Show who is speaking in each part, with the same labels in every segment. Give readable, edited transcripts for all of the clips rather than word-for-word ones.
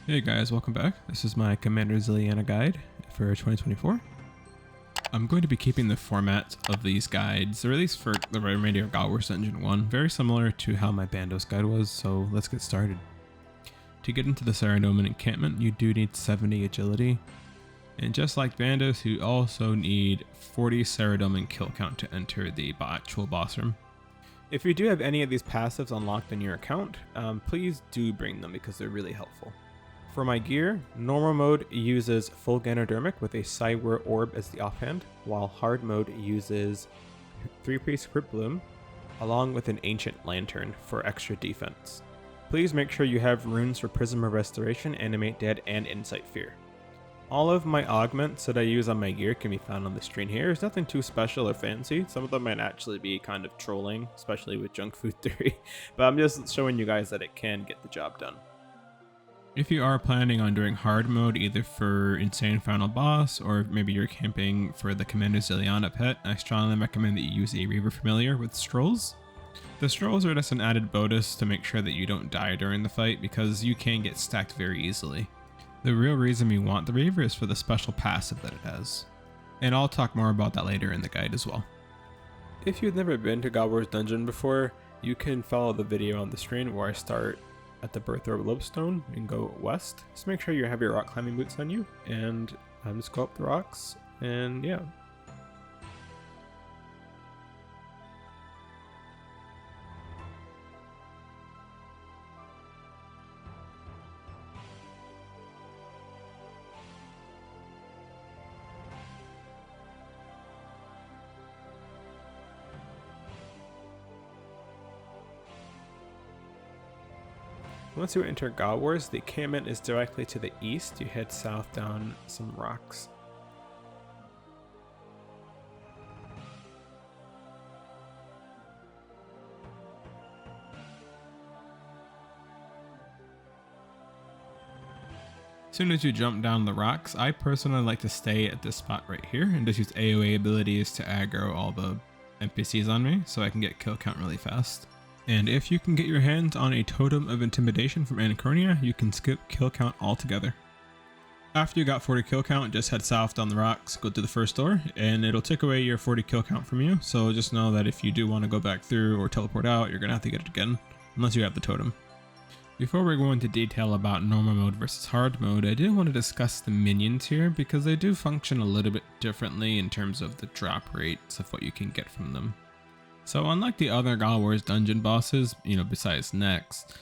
Speaker 1: Hey guys, welcome back. This is my Commander Zilyana guide for 2024. I'm going to be keeping the format of these guides, or at least for the remainder of God Wars Dungeon 1, very similar to how my Bandos guide was, so let's get started. To get into the Saradomin encampment, you do need 70 agility, and just like Bandos, you also need 40 Saradomin kill count to enter the actual boss room. If you do have any of these passives unlocked in your account, please do bring them because they're really helpful. For my gear, normal mode uses full Ganodermic with a Cywar Orb as the offhand, while hard mode uses 3-piece Crypt Bloom, along with an Ancient Lantern for extra defense. Please make sure you have runes for Prism of Restoration, Animate Dead, and Insight Fear. All of my augments that I use on my gear can be found on the screen here. There's nothing too special or fancy. Some of them might actually be kind of trolling, especially with Junk Food Theory, but I'm just showing you guys that it can get the job done. If you are planning on doing hard mode, either for Insane Final Boss, or maybe you're camping for the Commander Zilyana pet, I strongly recommend that you use a Reaver Familiar with Strolls. The Strolls are just an added bonus to make sure that you don't die during the fight, because you can get stacked very easily. The real reason we want the Reaver is for the special passive that it has. And I'll talk more about that later in the guide as well. If you've never been to God Wars Dungeon before, you can follow the video on the screen where I start at the Birth Orb Lopestone and go west. Just make sure you have your rock climbing boots on you, and just go up the rocks, and yeah. Once you enter God Wars, the encampment is directly to the east. You head south down some rocks. As soon as you jump down the rocks, I personally like to stay at this spot right here and just use AoE abilities to aggro all the NPCs on me so I can get kill count really fast. And if you can get your hands on a Totem of Intimidation from Anacornia, you can skip kill count altogether. After you got 40 kill count, just head south down the rocks, go to the first door, and it'll take away your 40 kill count from you, so just know that if you do want to go back through or teleport out, you're going to have to get it again, unless you have the totem. Before we go into detail about normal mode versus hard mode, I do want to discuss the minions here, because they do function a little bit differently in terms of the drop rates of what you can get from them. So unlike the other God Wars dungeon bosses, besides Next,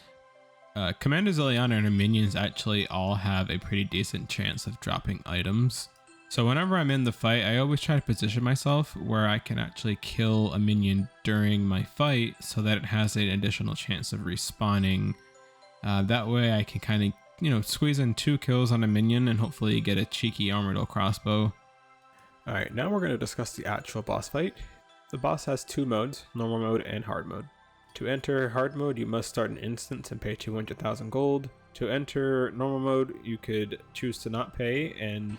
Speaker 1: Commander Zilyana and her minions actually all have a pretty decent chance of dropping items. So whenever I'm in the fight, I always try to position myself where I can actually kill a minion during my fight so that it has an additional chance of respawning. That way I can kind of, squeeze in 2 kills on a minion and hopefully get a cheeky Armadyl crossbow. Alright, now we're going to discuss the actual boss fight. The boss has 2 modes, normal mode and hard mode. To enter hard mode, you must start an instance and pay 200,000 gold. To enter normal mode, you could choose to not pay and,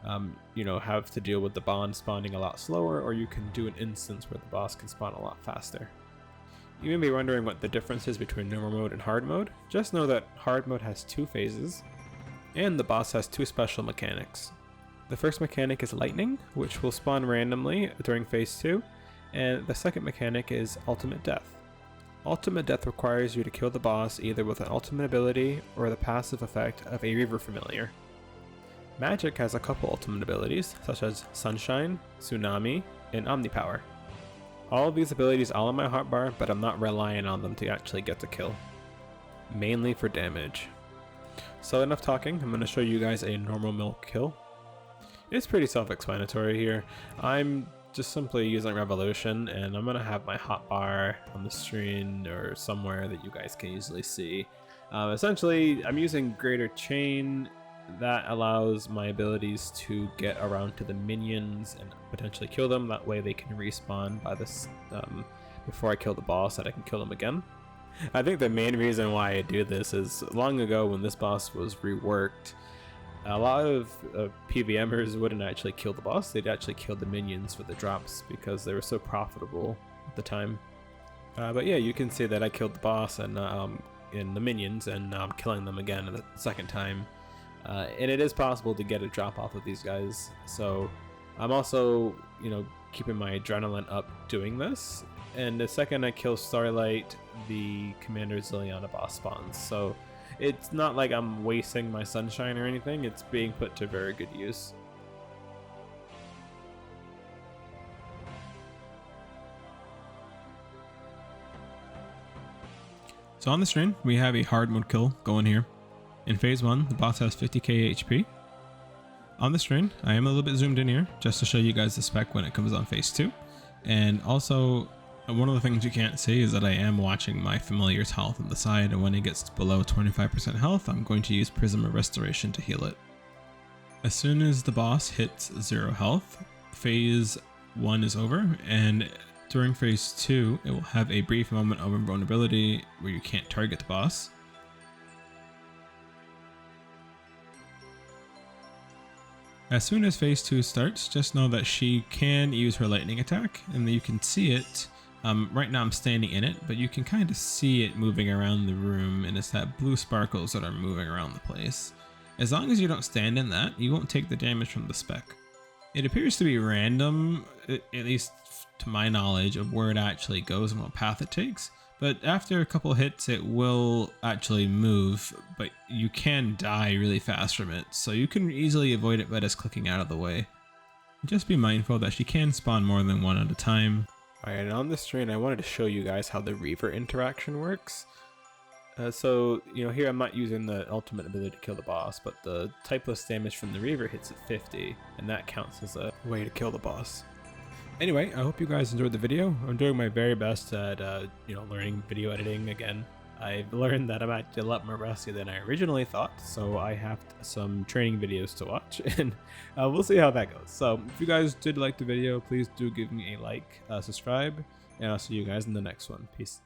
Speaker 1: have to deal with the bond spawning a lot slower, or you can do an instance where the boss can spawn a lot faster. You may be wondering what the difference is between normal mode and hard mode. Just know that hard mode has 2 phases, and the boss has 2 special mechanics. The first mechanic is Lightning, which will spawn randomly during phase 2, and the second mechanic is Ultimate Death. Ultimate Death requires you to kill the boss either with an ultimate ability or the passive effect of a Reaver Familiar. Magic has a couple ultimate abilities, such as Sunshine, Tsunami, and Omnipower. All of these abilities are on my hotbar, but I'm not relying on them to actually get the kill. Mainly for damage. So enough talking, I'm going to show you guys a normal milk kill. It's pretty self-explanatory here. I'm just simply using Revolution, and I'm going to have my hotbar on the screen or somewhere that you guys can easily see. Essentially, I'm using Greater Chain. That allows my abilities to get around to the minions and potentially kill them. That way they can respawn by this before I kill the boss, that I can kill them again. I think the main reason why I do this is long ago when this boss was reworked, a lot of PVMers wouldn't actually kill the boss, they'd actually kill the minions for the drops because they were so profitable at the time. But yeah, you can see that I killed the boss and in the minions, and now I'm killing them again the second time. And it is possible to get a drop off of these guys, so I'm also, keeping my adrenaline up doing this. And the second I kill Starlight, the Commander Zilyana boss spawns. So it's not like I'm wasting my sunshine or anything, it's being put to very good use. So on the screen, we have a hard mode kill going here. In phase 1, the boss has 50k HP. On the screen, I am a little bit zoomed in here just to show you guys the spec when it comes on phase 2. And also, one of the things you can't see is that I am watching my familiar's health on the side, and when it gets below 25% health, I'm going to use Prism of Restoration to heal it. As soon as the boss hits 0 health, phase 1 is over, and during phase 2, it will have a brief moment of invulnerability where you can't target the boss. As soon as phase 2 starts, just know that she can use her lightning attack, and you can see it. Right now I'm standing in it, but you can kind of see it moving around the room, and it's that blue sparkles that are moving around the place. As long as you don't stand in that, you won't take the damage from the spec. It appears to be random, at least to my knowledge, of where it actually goes and what path it takes. But after a couple hits, it will actually move, but you can die really fast from it, so you can easily avoid it by just clicking out of the way. Just be mindful that she can spawn more than one at a time. Alright, and on this screen, I wanted to show you guys how the Reaver interaction works. So, here I'm not using the ultimate ability to kill the boss, but the typeless damage from the Reaver hits at 50, and that counts as a way to kill the boss. Anyway, I hope you guys enjoyed the video. I'm doing my very best at, learning video editing again. I've learned that I'm actually a lot more rusty than I originally thought, so I have some training videos to watch, and we'll see how that goes. So if you guys did like the video, please do give me a like, subscribe, and I'll see you guys in the next one. Peace.